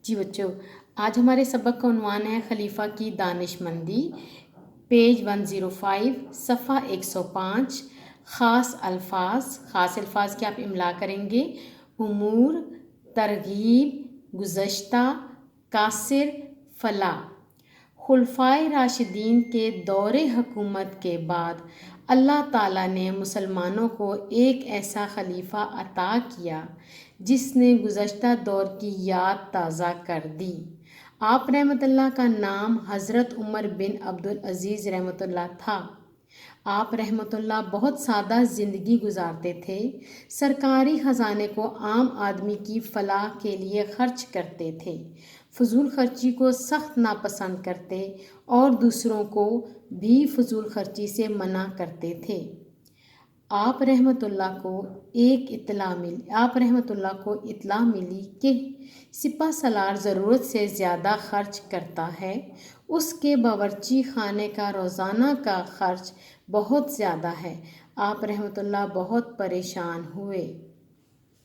جی بچوں، آج ہمارے سبق کا عنوان ہے خلیفہ کی دانش مندی، پیج 105، صفحہ 105۔ خاص الفاظ کے آپ املا کریں گے: امور، ترغیب، گزشتہ، قاصر، فلاح۔ خلفائے راشدین کے دور حکومت کے بعد اللہ تعالیٰ نے مسلمانوں کو ایک ایسا خلیفہ عطا کیا جس نے گزشتہ دور کی یاد تازہ کر دی۔ آپ رحمۃ اللہ کا نام حضرت عمر بن عبدالعزیز رحمۃ اللہ تھا۔ آپ رحمۃ اللہ بہت سادہ زندگی گزارتے تھے، سرکاری خزانے کو عام آدمی کی فلاح کے لیے خرچ کرتے تھے، فضول خرچی کو سخت ناپسند کرتے اور دوسروں کو بھی فضول خرچی سے منع کرتے تھے۔ آپ رحمۃ اللہ کو اطلاع ملی کہ سپہ سالار ضرورت سے زیادہ خرچ کرتا ہے، اس کے باورچی خانے کا روزانہ کا خرچ بہت زیادہ ہے۔ آپ رحمۃ اللہ بہت پریشان ہوئے۔